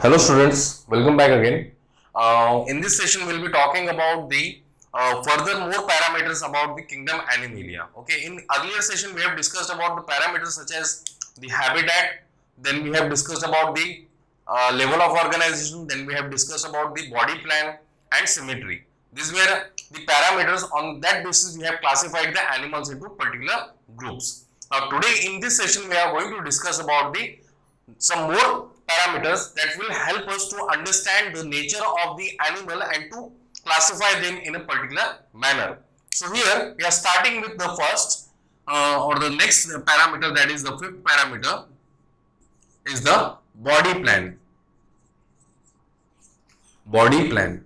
Hello students, welcome back again. In this session, we'll be talking about the further more parameters about the kingdom Animalia. Okay, in earlier session we have discussed about the parameters such as the habitat, then we have discussed about the level of organization, then we have discussed about the body plan and symmetry. These were the parameters. On that basis we have classified the animals into particular groups. Now today in this session we are going to discuss about the some more parameters that will help us to understand the nature of the animal and to classify them in a particular manner. So here we are starting with the first or the next parameter, that is the fifth parameter, is the body plan. Body plan.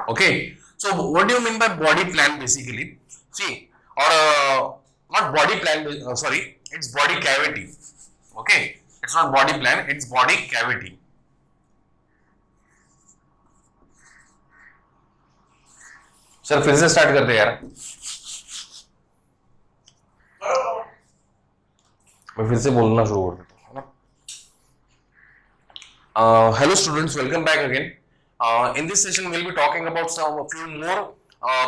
Okay. So what do you mean by body plan basically? See, or not body plan, sorry, it's body cavity. Okay, it's not body plan, it's body cavity. Sir फिर से start करते हैं यार, मैं फिर से बोलना शुरू कर देता हूँ, है ना. Hello students, welcome back again. In this session we'll be talking about a few more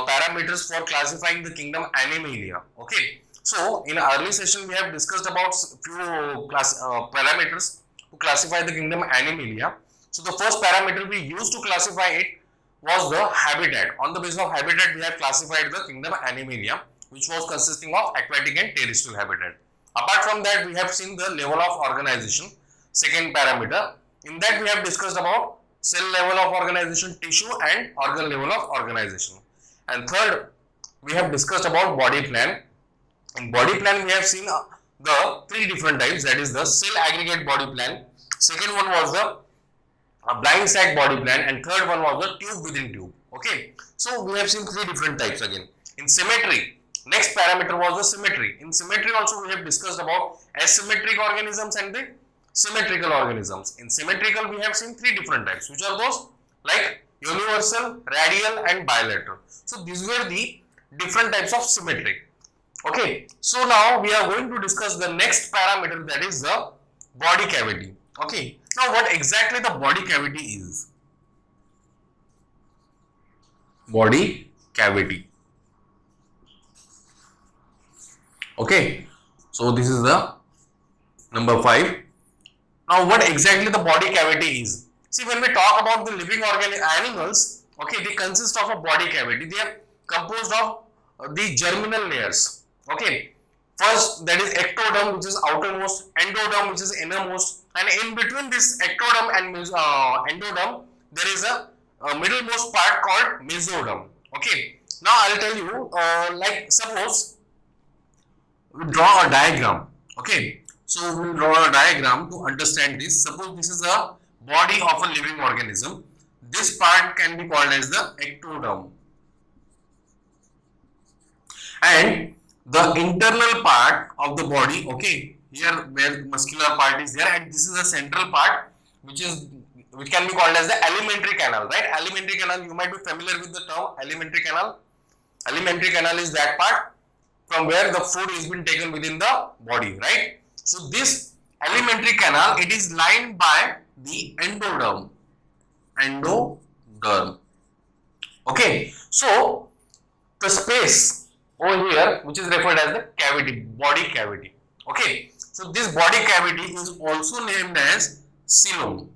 parameters for classifying the kingdom Animalia. Okay. So, in early session, we have discussed about few parameters to classify the kingdom Animalia. So, the first parameter we used to classify it was the habitat. On the basis of habitat, we have classified the kingdom Animalia, which was consisting of aquatic and terrestrial habitat. Apart from that, we have seen the level of organization, second parameter. In that, we have discussed about cell level of organization, tissue and organ level of organization. And third, we have discussed about body plan. In body plan, we have seen the three different types, that is the cell aggregate body plan, second one was the blind sac body plan, and third one was the tube within tube. Okay, so we have seen three different types again. In symmetry, next parameter was the symmetry. In symmetry also we have discussed about asymmetric organisms and the symmetrical organisms. In symmetrical we have seen three different types. Which are those? Like universal, radial and bilateral. So these were the different types of symmetry. Okay, so now we are going to discuss the next parameter, that is the body cavity. Okay, now what exactly the body cavity is? Body cavity. Okay, so this is the number 5. Now what exactly the body cavity is? See, when we talk about the living animals, okay, they consist of a body cavity. They are composed of the germinal layers. Okay, first that is ectoderm, which is outermost, endoderm, which is innermost, and in between this ectoderm and endoderm there is a middlemost part called mesoderm. Okay, now I'll tell you, like suppose we draw a diagram. Okay, so we'll draw a diagram to understand this. Suppose this is a body of a living organism. This part can be called as the ectoderm, and the internal part of the body, okay, here where muscular part is there, and this is the central part which can be called as the alimentary canal, right? Alimentary canal, you might be familiar with the term alimentary canal. Alimentary canal is that part from where the food is been taken within the body, right? So this alimentary canal, it is lined by the endoderm. Okay, so the space over here, which is referred as the cavity, body cavity. Okay, so this body cavity is also named as coelom.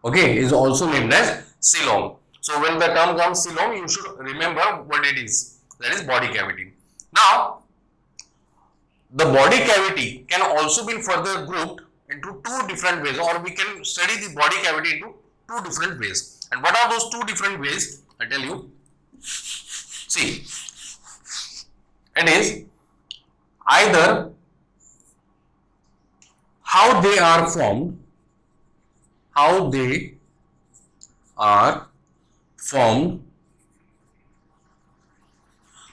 Okay, is also named as coelom. So when the term comes coelom, you should remember what it is. That is body cavity. Now, the body cavity can also be further grouped into two different ways, or we can study the body cavity into two different ways. And what are those two different ways? I tell you. See, it is either how they are formed,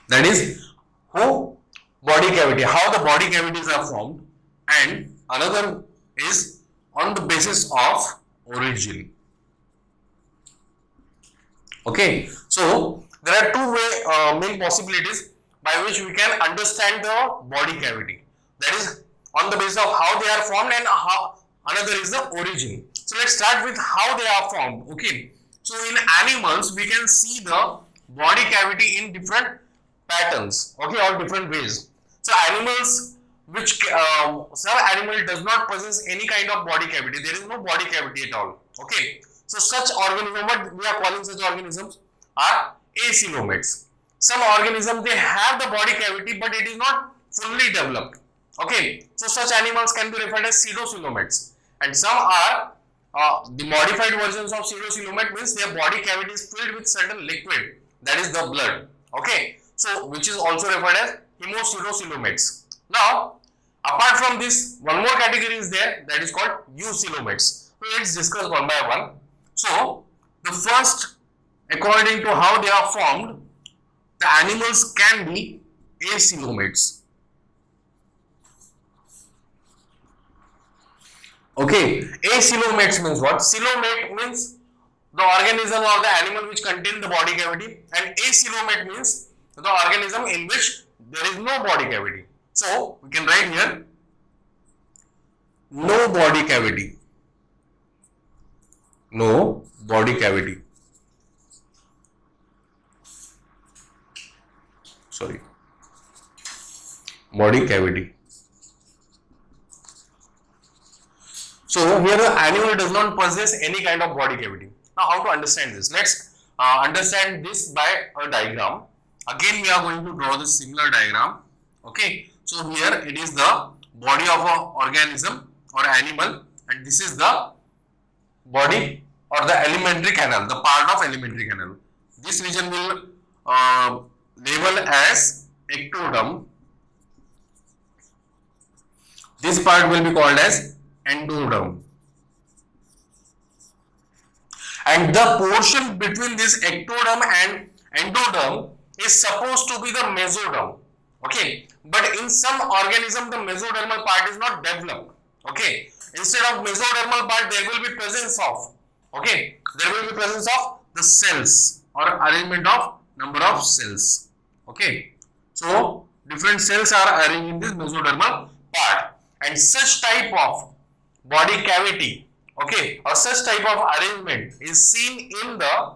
that is how the body cavities are formed, and another is on the basis of origin. Okay, so there are two main possibilities by which we can understand the body cavity. That is on the basis of how they are formed, and how another is the origin. So let's start with how they are formed. Okay, so in animals we can see the body cavity in different patterns, okay, or different ways. So animals which some animal does not possess any kind of body cavity, there is no body cavity at all. Okay, so such organism, what we are calling such organisms are acoelomates. Some organisms they have the body cavity but it is not fully developed. Okay, so such animals can be referred as pseudocoelomates, and some are the modified versions of pseudocoelomate, means their body cavity is filled with certain liquid, that is the blood. Okay, so which is also referred as hemopseudocoelomates. Now, apart from this, one more category is there, that is called eucoelomates. So let's discuss one by one. So the first, according to how they are formed, the animals can be acoelomates. Okay, acoelomates means what? Coelomate means the organism or the animal which contain the body cavity, and acoelomate means the organism in which there is no body cavity. So we can write here no body cavity. No body cavity. Sorry. Body cavity. So here the animal does not possess any kind of body cavity. Now how to understand this? Let's understand this by a diagram. Again we are going to draw this similar diagram. Okay. So here it is the body of an organism or animal, and this is the body or the alimentary canal, the part of alimentary canal. This region will label as ectoderm. This part will be called as endoderm. And the portion between this ectoderm and endoderm is supposed to be the mesoderm. Okay, but in some organism the mesodermal part is not developed. Okay, instead of mesodermal part there will be presence of, okay, there will be presence of the cells or arrangement of number of cells. Okay, so different cells are arranged in this mesodermal part, and such type of body cavity, okay, or such type of arrangement is seen in the,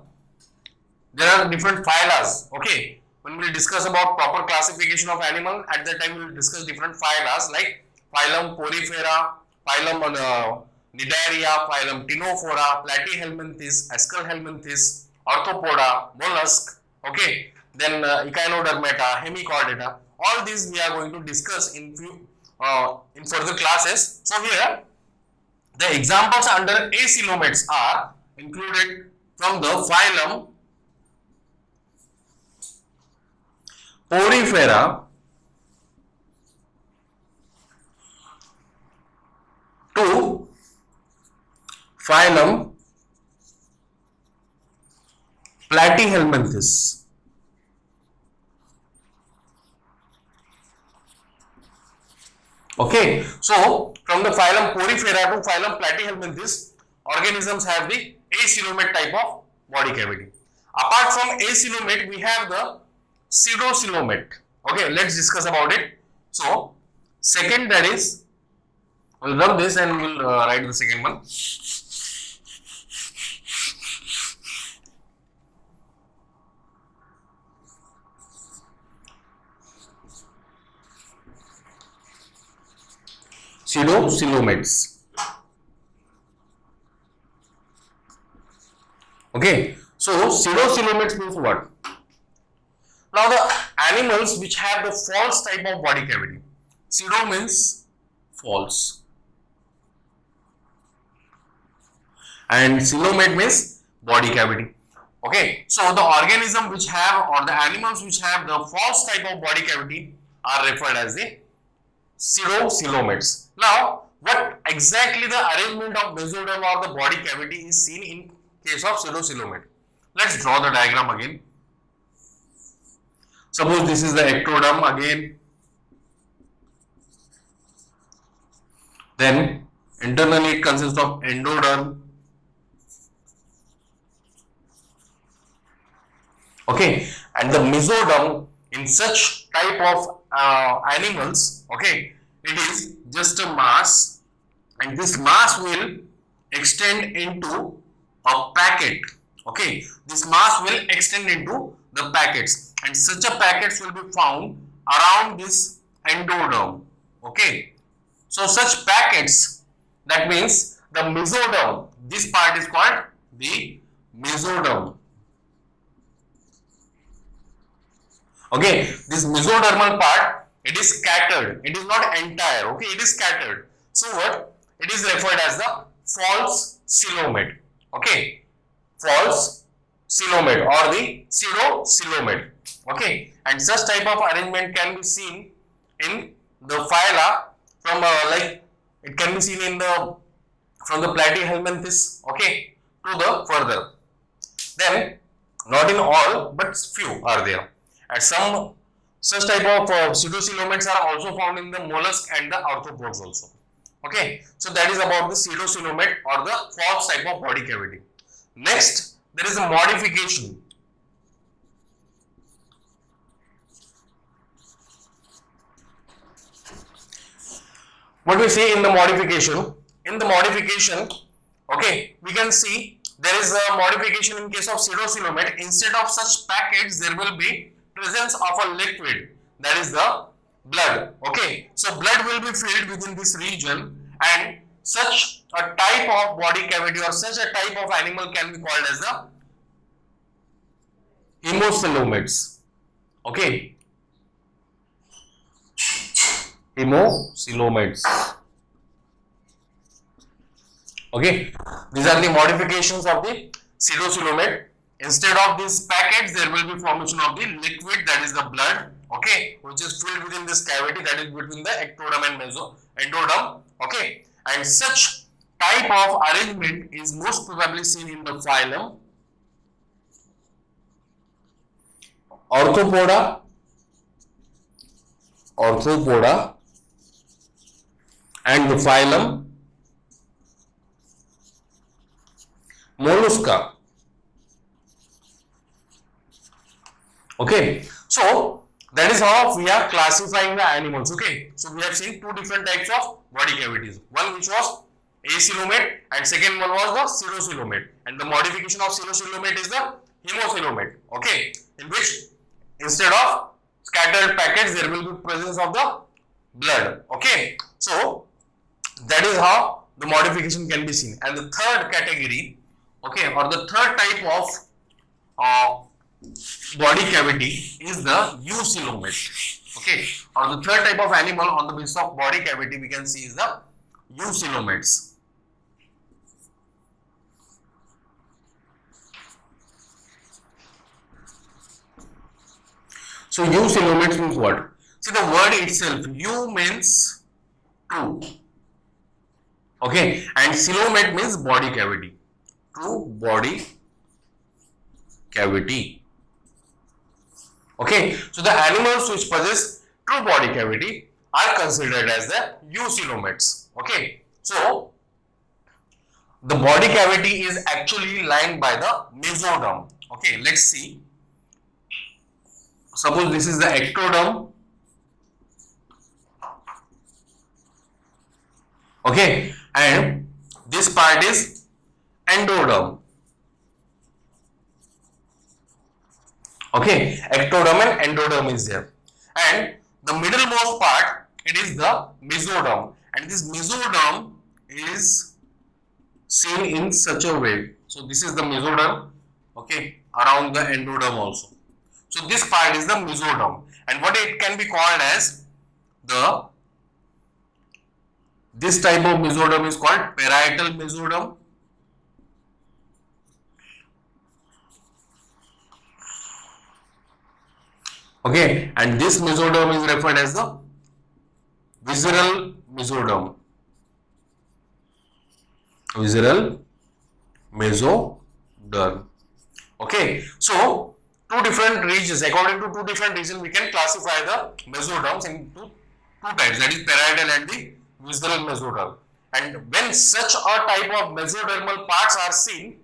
there are different phyla. Okay, when we will discuss about proper classification of animal, at that time we will discuss different phyla like phylum Porifera, phylum Cnidaria, phylum Ctenophora, Platyhelminthes, Aschelhelminthes, Arthropoda, mollusk, okay, then Echinodermata, Hemichordata. All these we are going to discuss in further classes. So here the examples under acoelomates are included from the phylum Porifera to phylum Platyhelminthes. Okay, so from the phylum Porifera to phylum Platyhelminthes, organisms have the acoelomate type of body cavity. Apart from acoelomate, we have the pseudocoelomate. Okay, let's discuss about it. So, second, that is, we'll rub this and we'll write the second one. Pseudocoelomates. Okay, so pseudocoelomates means what? Now the animals which have the false type of body cavity. Pseudo means false, and coelomate means body cavity. Okay, so the organism which have, or the animals which have the false type of body cavity are referred as the pseudocoelomates. Now, what exactly the arrangement of mesoderm or the body cavity is seen in case of pseudocoelomate? Let's draw the diagram again. Suppose this is the ectoderm again. Then internally it consists of endoderm. Okay, and the mesoderm in such type of animals, okay, it is just a mass, and this mass will extend into a packet. Okay, this mass will extend into the packets, and such a packets will be found around this endoderm. Okay, so such packets, that means the mesoderm, this part is called the mesoderm. Okay, this mesodermal part, it is scattered, it is not entire. Okay, it is scattered. So what? It is referred as the false coelomate. Okay, false coelomate or the pseudocoelomate. Okay, and such type of arrangement can be seen in the phyla from like it can be seen in the from the platyhelminthes, okay, to the further. Then not in all, but few are there. And some such type of pseudocoelomates are also found in the mollusk and the arthropods also. Okay, so that is about the pseudocoelomate or the false type of body cavity. Next, there is a modification. What we see in the modification? In the modification, okay, we can see there is a modification in case of pseudocoelomate. Instead of such packets, there will be presence of a liquid, that is the blood. Okay, so blood will be filled within this region, and such a type of body cavity or such a type of animal can be called as the hemocoelomates. Okay, hemocoelomates. Okay, these are the modifications of the pseudocoelomate. Instead of these packets, there will be formation of the liquid, that is the blood, okay, which is filled within this cavity, that is between the ectoderm and endoderm, okay, and such type of arrangement is most probably seen in the phylum Arthropoda and the phylum Mollusca. Okay, so that is how we are classifying the animals. Okay, so we have seen two different types of body cavities. One which was acoelomate and second one was the pseudocoelomate. And the modification of pseudocoelomate is the hemocoelomate. Okay, in which instead of scattered packets there will be presence of the blood. Okay, so that is how the modification can be seen. And the third category, okay, or the third type of body cavity is the eucoelomate. Okay, or the third type of animal on the basis of body cavity we can see is the eucoelomates. So eucoelomates means what? See, the word itself, eu means true. Okay, and coelomate means body cavity. True body cavity. Okay, so the animals which possess true body cavity are considered as the eucoelomates. Okay, so the body cavity is actually lined by the mesoderm. Okay, let's see. Suppose this is the ectoderm. Okay, and this part is endoderm. Okay, ectoderm and endoderm is there, and the middlemost part, it is the mesoderm, and this mesoderm is seen in such a way. So this is the mesoderm, okay, around the endoderm also. So this part is the mesoderm, and what it can be called as this type of mesoderm is called parietal mesoderm. Okay, and this mesoderm is referred as the visceral mesoderm. Visceral mesoderm. Okay, so two different regions, according to two different regions, we can classify the mesoderms into two types, that is parietal and the visceral mesoderm. And when such a type of mesodermal parts are seen,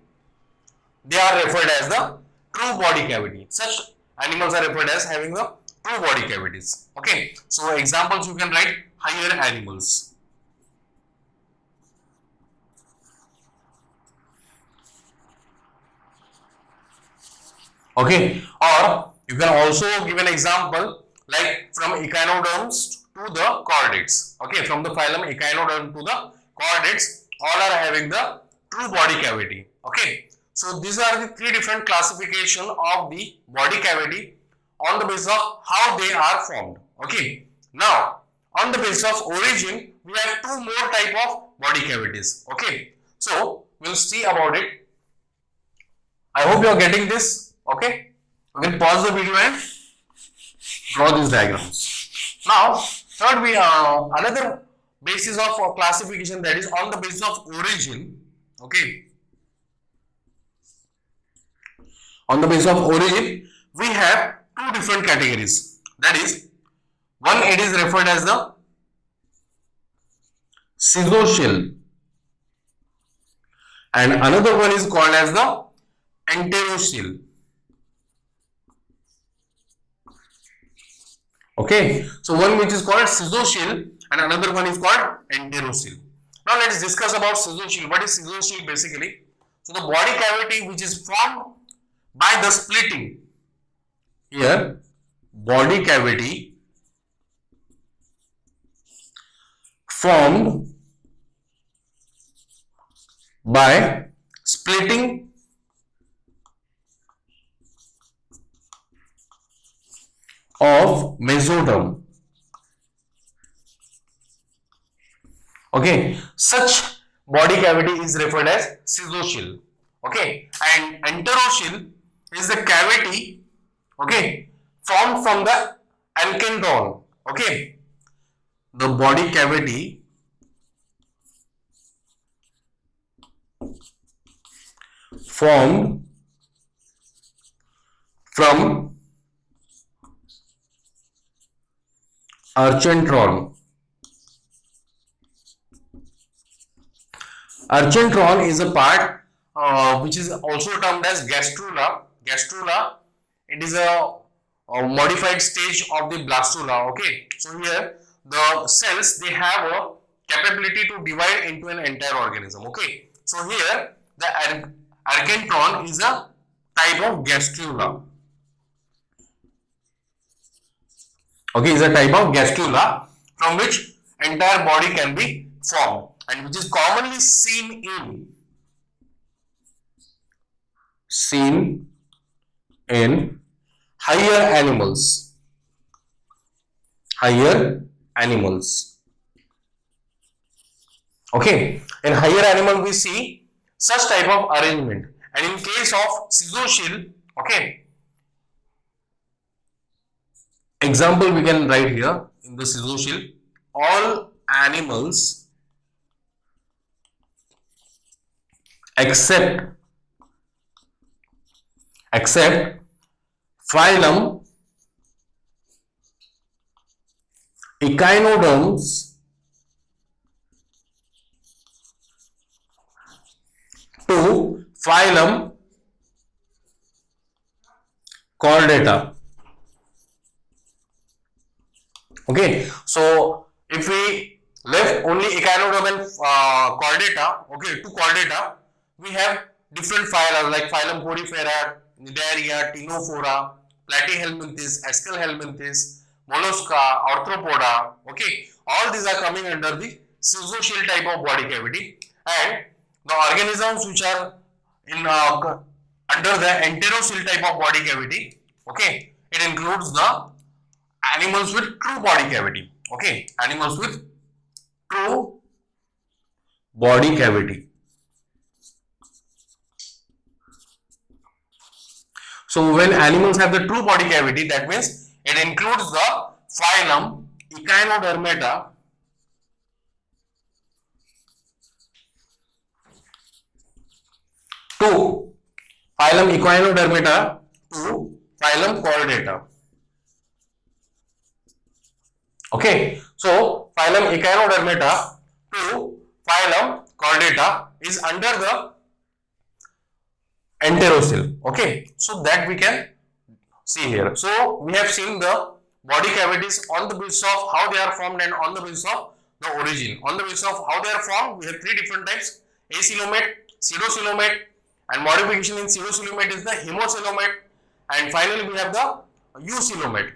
they are referred as the true body cavity. Such animals are referred as having the true body cavities. Okay, so examples you can write: higher animals. Okay, or you can also give an example like from echinoderms to the chordates. Okay, from the phylum echinoderm to the chordates, all are having the true body cavity. Okay, so these are the three different classification of the body cavity on the basis of how they are formed. Okay, now on the basis of origin, we have two more type of body cavities. Okay, so we'll see about it. I hope you are getting this. Okay, we will pause the video and draw these diagrams. Now, third, we another basis of classification, that is on the basis of origin. Okay, on the basis of origin, we have two different categories. That is, one, it is referred as the caesocial, and another one is called as the enterocele. Okay, so one which is called caesocial and another one is called enterocele. Now let's discuss about caesocial. What is caesocial basically? So the body cavity which is formed by the splitting. Here, body cavity formed by splitting of mesoderm. Okay, such body cavity is referred as caesocial. Okay, and enterocele is the cavity, okay, formed from the ankendron. Okay, the body cavity formed from archenteron. Archenteron is a part which is also termed as gastrula. Gastrula, it is a modified stage of the blastula. Okay, so here the cells, they have a capability to divide into an entire organism. Okay, so here the archenteron is a type of gastrula. Okay, is a type of gastrula from which entire body can be formed, and which is commonly seen in higher animals. Okay, in higher animal we see such type of arrangement, and in case of caesocial, okay, example we can write here in the caesocial: all animals except phylum echinoderms to phylum chordata. Okay, so if we left only echinoderm and chordata, okay, to chordata, we have different phyla like phylum Porifera, Cnidaria, Ctenophora, Platyhelminthes, Aschelhelminthes, Mollusca, Arthropoda. Okay, all these are coming under the caesocial type of body cavity, and the organisms which are in under the enterocele type of body cavity. Okay, it includes the animals with true body cavity. Okay, animals with true body cavity. So when animals have the true body cavity, that means it includes the phylum Echinodermata to phylum Echinodermata to phylum Chordata. Okay, so phylum Echinodermata to phylum Chordata is under the enterocele. Okay, so that we can see here. So we have seen the body cavities on the basis of how they are formed and on the basis of the origin. On the basis of how they are formed, we have three different types: acoelomate, pseudocoelomate, and modification in pseudocoelomate is the hemocoelomate, and finally we have the eucoelomate.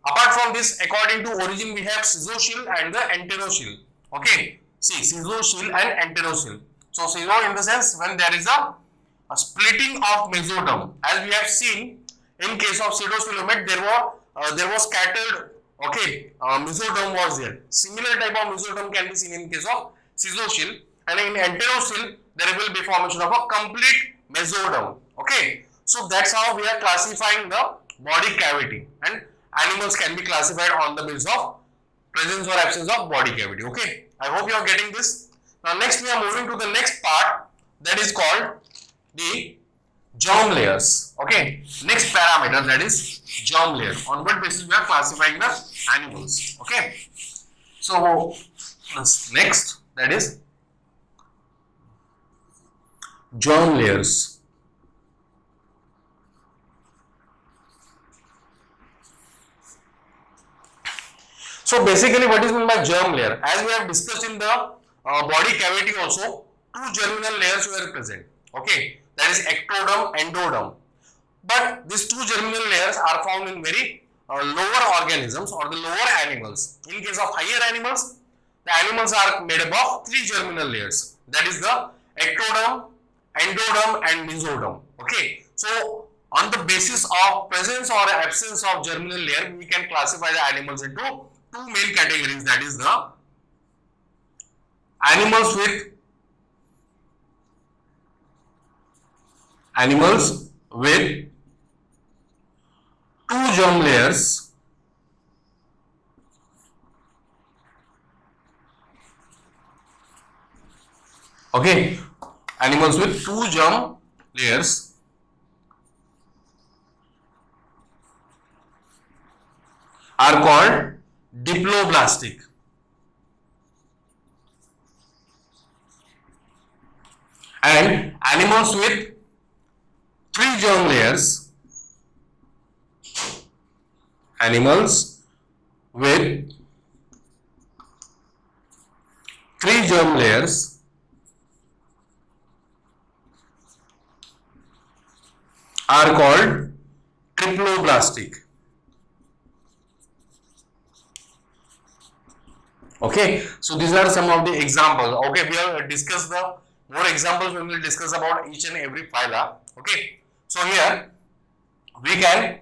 Apart from this, according to origin, we have caesochial and the enterochial. Okay, see, caesochial and enterochial. So caeso in the sense when there is a splitting of mesoderm, as we have seen in case of pseudocoelomate, there was scattered, okay, mesoderm was there. Similar type of mesoderm can be seen in case of caesochial, and in enterochial there will be formation of a complete mesoderm. Okay, so that's how we are classifying the body cavity, and animals can be classified on the basis of presence or absence of body cavity. Okay, I hope you are getting this. Now next we are moving to the next part, that is called the germ layers. Okay, next parameter, that is germ layer. On what basis we are classifying the animals? Okay, so next, that is germ layers. So basically, what is meant by germ layer? As we have discussed in the body cavity also, two germinal layers were present. Okay, that is ectoderm, endoderm. But these two germinal layers are found in very lower organisms or the lower animals. In case of higher animals, the animals are made up of three germinal layers. That is the ectoderm, endoderm, and mesoderm. Okay, so on the basis of presence or absence of germinal layer, we can classify the animals into two main categories. That is the animals with two germ layers okay, animals with two germ layers are called diploblastic, and animals with three germ layers, animals with three germ layers are called triploblastic. Okay, so these are some of the examples. Okay, we have discussed the more examples. We will discuss about each and every phyla. Okay, so here we can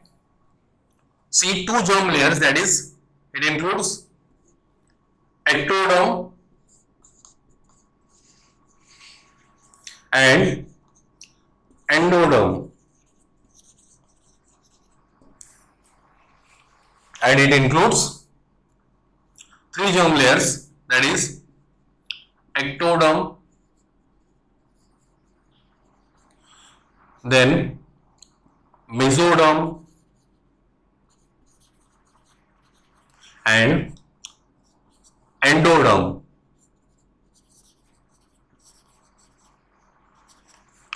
see two germ layers, that is, it includes ectoderm and endoderm, and it includes three germ layers, that is ectoderm, then mesoderm, and endoderm.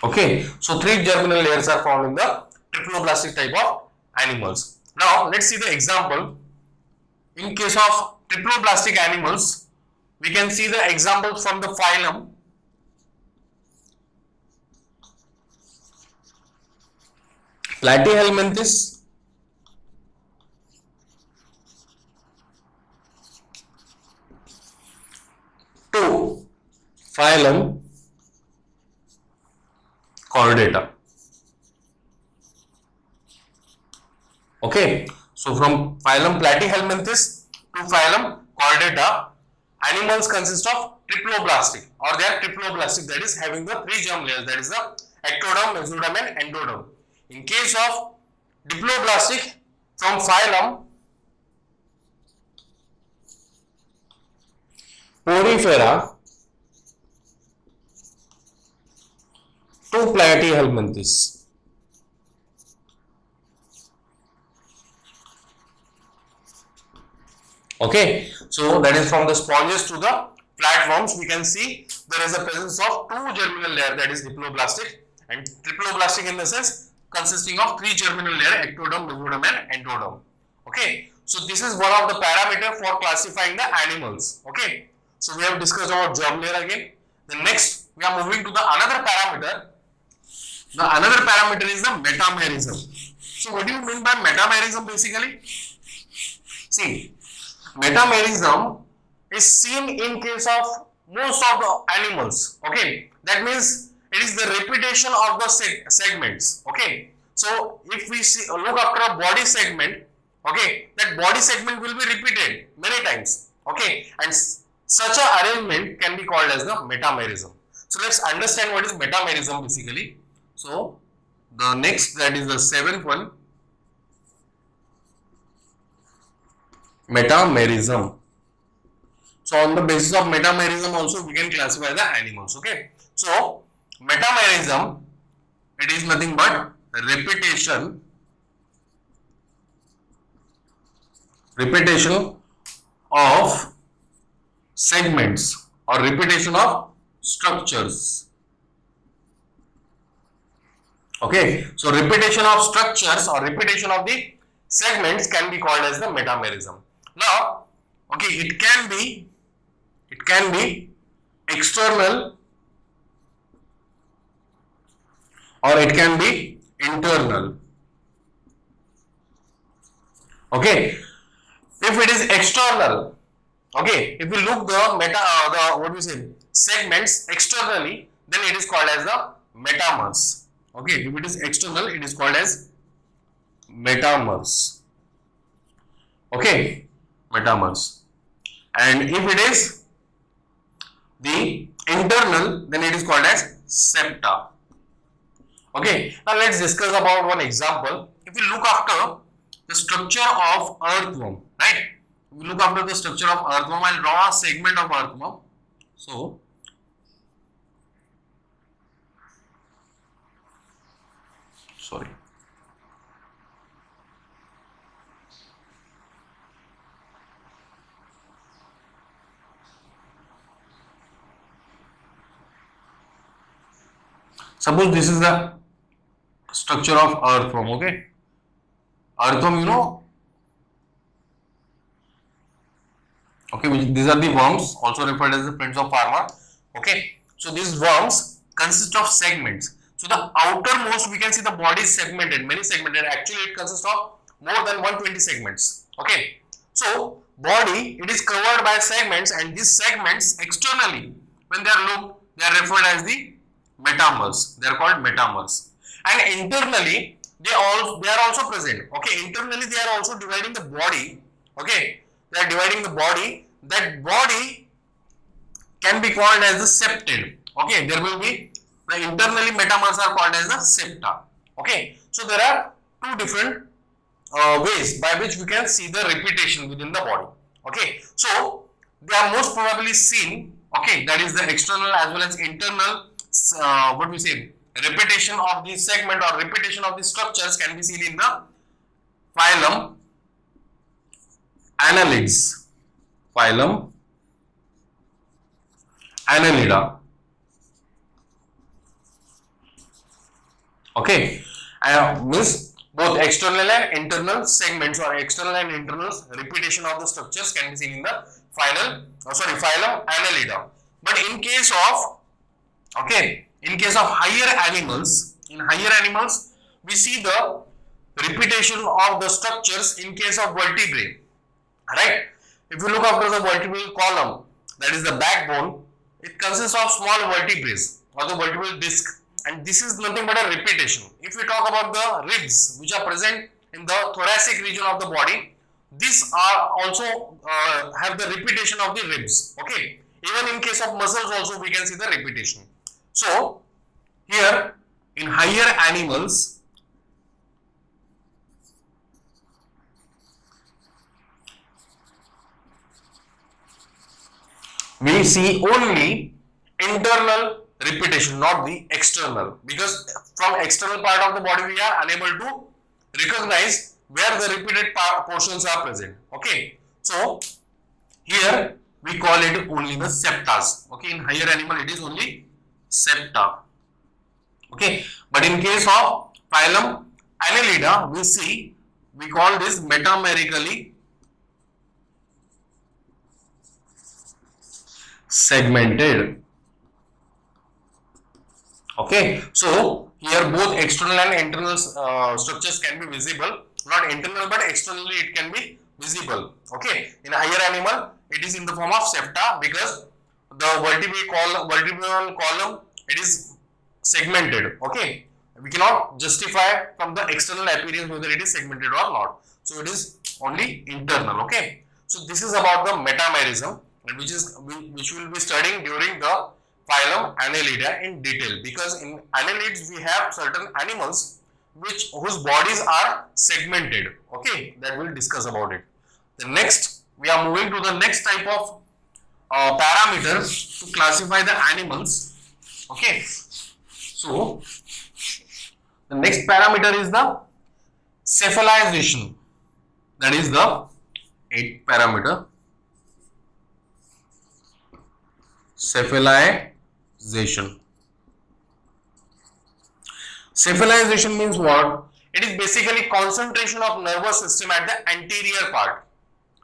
Okay, so three germinal layers are found in the triploblastic type of animals. Now let's see the example. In case of triploblastic animals, we can see the examples from the phylum Platyhelminthes, to phylum Chordata. Okay, so from phylum Platyhelminthes to phylum Chordata, animals consist of triploblastic, or they are triploblastic, that is having the three germ layers, that is the ectoderm, mesoderm, and endoderm. In case of diploblastic, from phylum Porifera to Platyhelminthes. Okay, so that is from the sponges to the platforms. We can see there is a presence of two germinal layer, that is diploblastic, and triploblastic in the sense consisting of three germinal layer, ectoderm, mesoderm, and endoderm. Okay, so this is one of the parameter for classifying the animals. Okay, so we have discussed about germ layer again. The next we are moving to the another parameter, The another parameter is the metamerism. So what do you mean by metamerism basically? See, metamerism is seen in case of most of the animals. Okay, that means it is the repetition of the segments. Okay, so if we see look after a body segment, okay, that body segment will be repeated many times. Okay, and such a arrangement can be called as the metamerism. So let's understand what is metamerism basically. So the next, that is the seventh one, metamerism. So on the basis of metamerism also we can classify the animals. Okay, so metamerism, it is nothing but repetition of segments or repetition of structures. Okay, so repetition of structures or repetition of the segments can be called as the metamerism. Now, okay, it can be external or it can be internal. Okay, if it is external, okay, if we look the segments externally, then it is called as the metamers. Okay, if it is external, it is called as metamers. Okay, metamers. And if it is the internal, then it is called as septa. Okay, now let's discuss about one example. If you look after the structure of earthworm, right? If you look after the structure of earthworm, I'll draw a segment of earthworm. So, sorry. Suppose this is the structure of earthworm, okay? Earthworm, you know, okay, these are the worms, also referred as the friends of farmer, okay? So these worms consist of segments. So the outermost, we can see the body is segmented, many segmented. Actually, it consists of more than 120 segments, okay? So body, it is covered by segments, and these segments externally, when they are looked, they are referred as the metamers. They are called metamers. And internally, they are also present. Okay, internally they are also dividing the body. Okay, they are dividing the body. That body can be called as the septid. Okay, there will be the internally metamers are called as the septa. Okay, so there are two different ways by which we can see the repetition within the body. Okay, so they are most probably seen. Okay, that is the external as well as internal. Repetition of the segment or repetition of the structures can be seen in the phylum Annelids. Phylum Annelida. Okay, means both external and internal segments or external and internal repetition of the structures can be seen in the phylum Annelida. But in case of higher animals, we see the repetition of the structures in case of vertebrae, right? If you look after the vertebral column, that is the backbone, it consists of small vertebrae or the vertebral disc, and this is nothing but a repetition. If we talk about the ribs, which are present in the thoracic region of the body, these are also have the repetition of the ribs. Okay, even in case of muscles also we can see the repetition. So here in higher animals, we see only internal repetition, not the external, because from external part of the body we are unable to recognize where the repeated portions are present. Okay, so here we call it only the septas. Okay, in higher animal it is only septa. Okay, but in case of phylum Annelida, we call this metamerically segmented. Okay, so Here both external and internal structures can be visible. Not internal but externally it can be visible. Okay, in a higher animal it is in the form of septa because the vertebral column it is segmented. Okay, we cannot justify from the external appearance whether it is segmented or not, so it is only internal. Okay, so this is about the metamerism, which we will be studying during the phylum Annelida in detail, because in annelids we have certain animals whose bodies are segmented. Okay, that we'll discuss about it. The next, we are moving to the next type of parameters to classify the animals. Okay, so the next parameter is the cephalization, that is the 8th parameter. Cephalization. Cephalization means what? It is basically concentration of nervous system at the anterior part.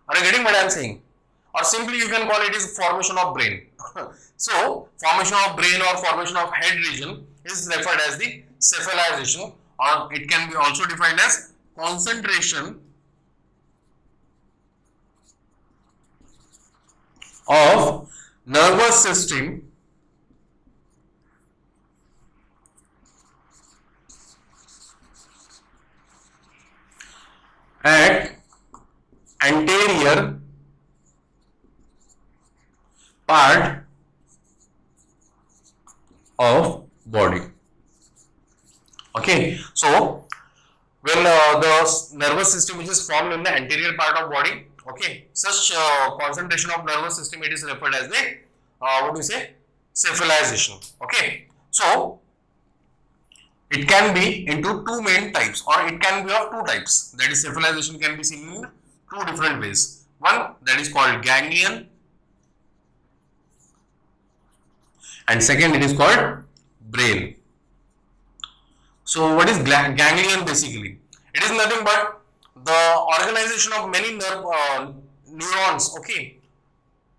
Are you getting what I am saying? Or simply you can call it is formation of brain. So formation of brain or formation of head region is referred as the cephalization, or it can be also defined as concentration of nervous system at anterior part of body. Okay, so when the nervous system which is formed in the anterior part of body, okay, such concentration of nervous system it is referred as the what do you say, cephalization. Okay, so it can be into two main types, or it can be of two types. That is, cephalization can be seen in two different ways. One, that is called ganglion, and second it is called brain. So what is ganglion basically? It is nothing but the organization of many neurons, okay,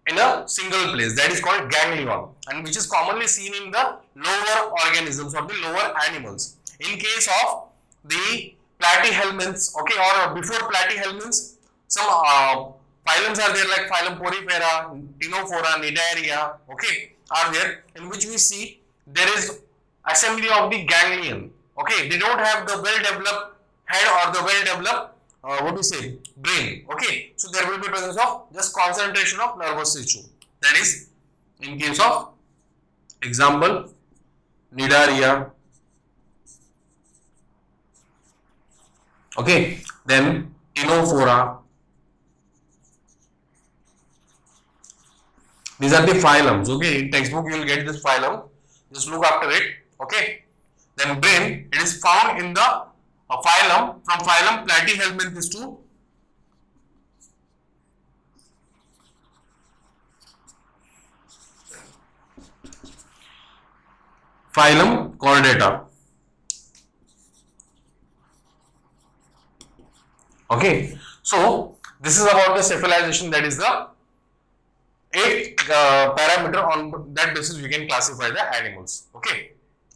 in a single place. That is called ganglion, and which is commonly seen in the lower organisms or the lower animals. In case of the platyhelminths, okay, or before platyhelminths, some phylums are there like phylum Porifera, Ctenophora, Cnidaria, okay, are there, in which we see there is assembly of the ganglion. Okay, they don't have the well developed head or the well developed what do you say, brain. Okay, so there will be presence of just concentration of nervous tissue. That is in case of example Cnidaria. Okay, then Ctenophora. These are the phylums. Okay, in textbook you will get this phylum. Just look after it. Okay, then brain, it is found in the phylum, from phylum Platyhelminths to phylum Chordata. Okay, so this is about the cephalization. That is the 8th parameter. On that basis we can classify the animals. Okay,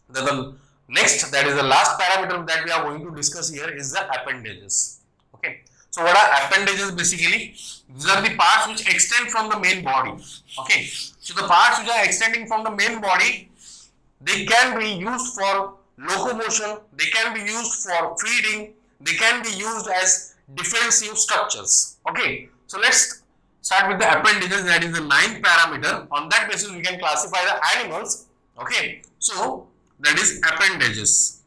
the next, that is the last parameter that we are going to discuss here, is the appendages. Okay, so what are appendages basically? These are the parts which extend from the main body. Okay, so the parts which are extending from the main body, they can be used for locomotion, they can be used for feeding, they can be used as defensive structures. Okay, so let's start with the appendages. That is the 9th parameter. On that basis we can classify the animals. Okay, so that is appendages.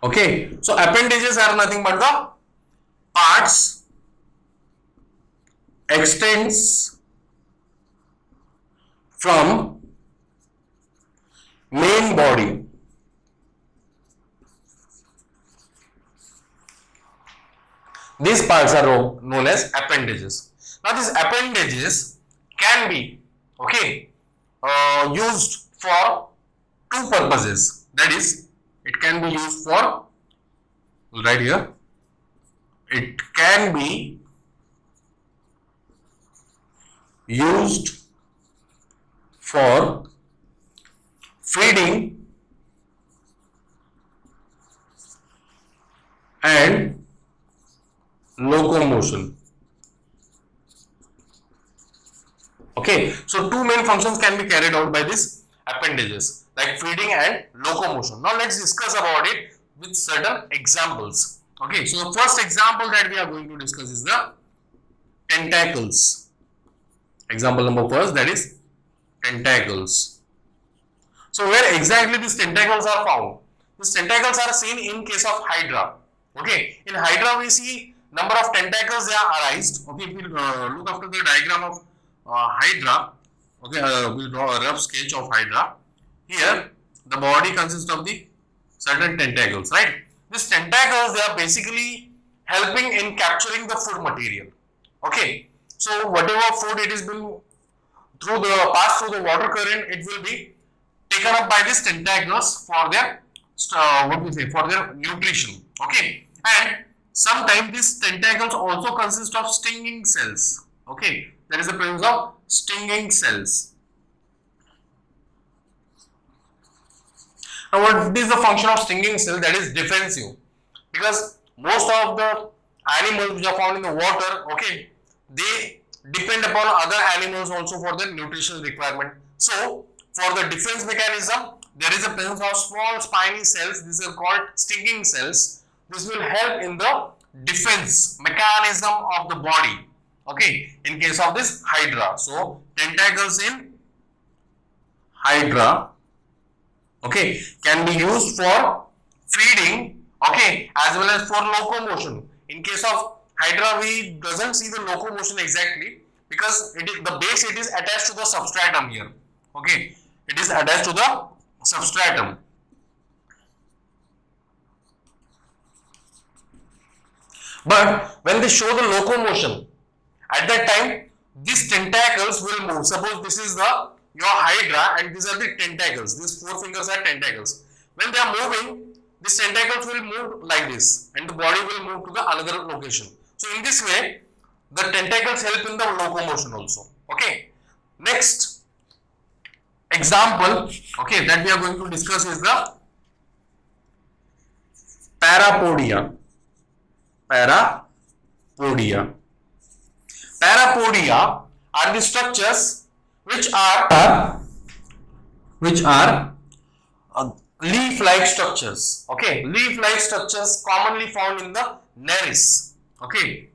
Okay, so appendages are nothing but the parts extends from main body These parts are known as appendages. Now these appendages can be used for two purposes. That is, it can be used for, right here, it can be used for feeding and locomotion. Okay, so two main functions can be carried out by these appendages, like feeding and locomotion. Now let's discuss about it with certain examples. Okay, so the first example that we are going to discuss is the tentacles. Example number first, that is tentacles. So where exactly these tentacles are found? These tentacles are seen in case of Hydra. Okay, in Hydra we see number of tentacles they are arised. Okay, if we look after the diagram of Hydra, okay, we'll draw a rough sketch of Hydra. Here, the body consists of the certain tentacles, right? These tentacles, they are basically helping in capturing the food material. Okay, so whatever food it is been pass through the water current, it will be taken up by these tentacles for their for their nutrition. Okay, and sometimes these tentacles also consist of stinging cells. Okay, there is a presence of stinging cells. Now, what is the function of stinging cell? That is defensive, because most of the animals which are found in the water, okay, they depend upon other animals also for their nutritional requirement. So, for the defense mechanism, there is a presence of small spiny cells. These are called stinging cells. This will help in the defense mechanism of the body. Okay, in case of this Hydra. So, tentacles in Hydra, okay, can be used for feeding, okay, as well as for locomotion. In case of Hydra, we doesn't see the locomotion exactly, because it is the base, it is attached to the substratum here. Okay, it is attached to the substratum. But when they show the locomotion, at that time these tentacles will move. Suppose this is the your Hydra and these are the tentacles. These four fingers are tentacles. When they are moving, these tentacles will move like this and the body will move to the another location. So in this way, the tentacles help in the locomotion also. Okay. Next example, okay, that we are going to discuss is the parapodia. Parapodia. Parapodia are the structures which are leaf-like structures. Okay, leaf-like structures commonly found in the Nereis. Okay,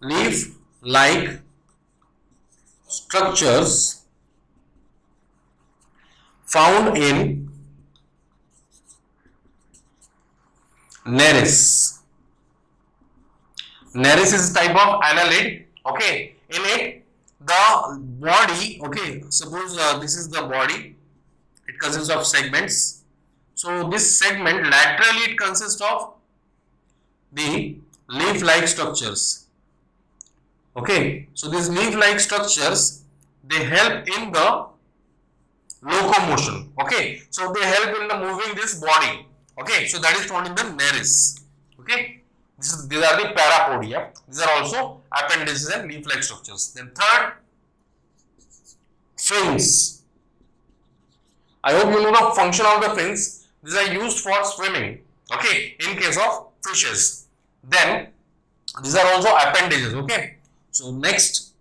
leaf-like structures found in Nereis. Nereis is a type of annelid. Okay, in it the body, okay, suppose this is the body, it consists of segments. So this segment laterally it consists of the leaf-like structures. Okay, so these leaf-like structures, they help in the locomotion. Okay, so they help in the moving this body. Okay, so that is found in the Nereis. Okay, these are the parapodia. These are also appendages and leaf-like structures. Then third, fins. I hope you know the function of the fins. These are used for swimming. Okay, in case of fishes. Then these are also appendages. Okay, so next,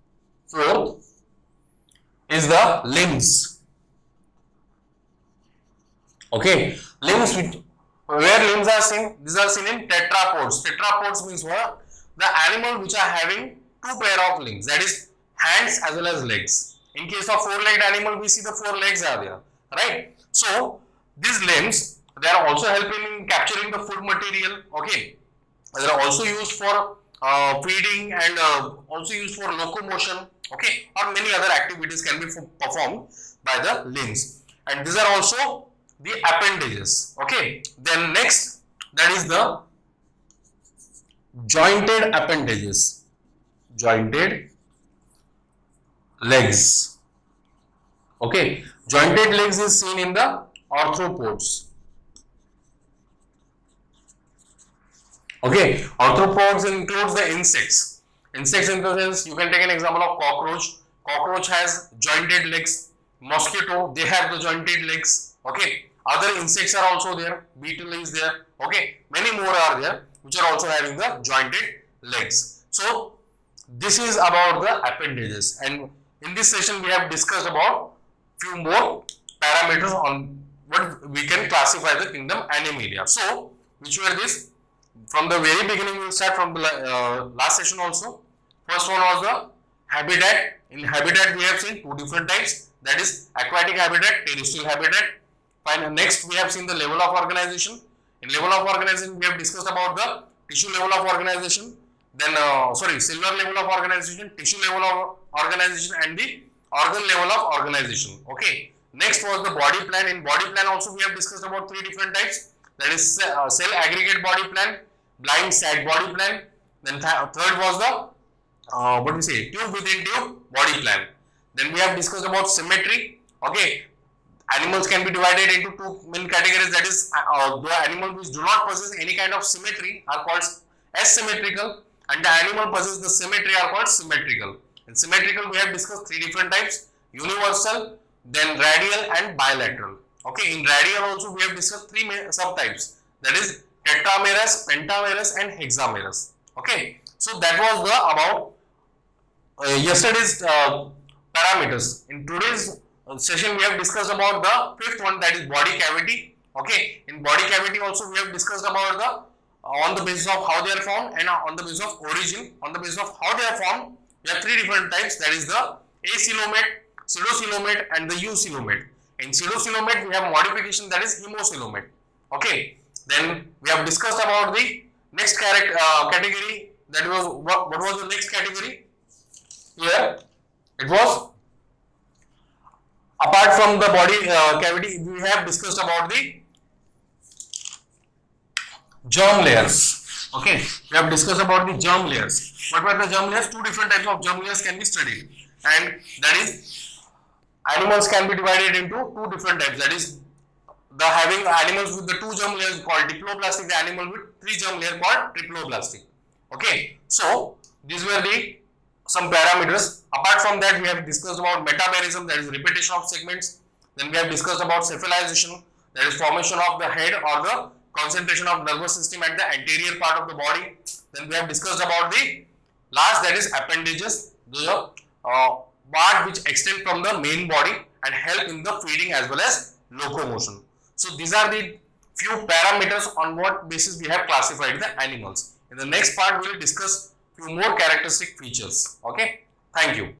fourth is the limbs. Okay, limbs, where limbs are seen? These are seen in tetrapods. Tetrapods means what? The animal which are having two pair of limbs, that is hands as well as legs. In case of four-legged animal, we see the four legs are there, right? So these limbs, they are also helping in capturing the food material. Okay, they are also used for feeding and also used for locomotion. Okay, or many other activities can be performed by the limbs. And these are also the appendages. Okay, then next, that is the jointed appendages. Jointed legs. Okay, jointed legs is seen in the arthropods. Okay, arthropods includes the insects. Insects in the sense, you can take an example of cockroach, cockroach has jointed legs, mosquito they have the jointed legs. Okay, other insects are also there, beetle is there. Okay, many more are there which are also having the jointed legs. So this is about the appendages, and in this session we have discussed about few more parameters on what we can classify the kingdom Animalia. So which were this? From the very beginning we will start from the last session also. First one was the habitat. In habitat we have seen two different types, that is aquatic habitat, terrestrial habitat. Fine. Next we have seen the level of organization. In level of organization we have discussed about the tissue level of organization, then cellular level of organization, tissue level of organization, and the organ level of organization. Okay. Next was the body plan. In body plan also we have discussed about three different types, that is cell aggregate body plan, blind sag body plan. Then third was the tube within tube body plan. Then we have discussed about symmetry. Okay, animals can be divided into two main categories, that is the animals which do not possess any kind of symmetry are called asymmetrical, and the animal possess the symmetry are called symmetrical. In symmetrical we have discussed three different types, universal, then radial and bilateral. Okay, in radial also we have discussed three subtypes, that is tetramerous, pentamerous and hexamerous. Okay, so that was the about yesterday's parameters. In today's session we have discussed about the fifth one, that is body cavity. Okay, in body cavity also we have discussed about the on the basis of how they are formed and on the basis of origin. On the basis of how they are formed, we have three different types, that is the acoelomate, pseudocoelomate and the eucoelomate. In pseudocoelomate we have modification, that is hemocoelomate. Okay, then we have discussed about the next category, that was what was the next category here? It was, apart from the body cavity, we have discussed about the germ layers. Okay, we have discussed about the germ layers. What were the germ layers? Two different types of germ layers can be studied, and that is animals can be divided into two different types, that is the having animals with the two germ layers called diploblastic, the animal with three germ layer called triploblastic. Okay, so these were the some parameters. Apart from that we have discussed about metamerism, that is repetition of segments. Then we have discussed about cephalization, that is formation of the head or the concentration of nervous system at the anterior part of the body. Then we have discussed about the last, that is appendages, the part which extend from the main body and help in the feeding as well as locomotion. So these are the few parameters on what basis we have classified the animals. In the next part we will discuss few more characteristic features. Okay, thank you.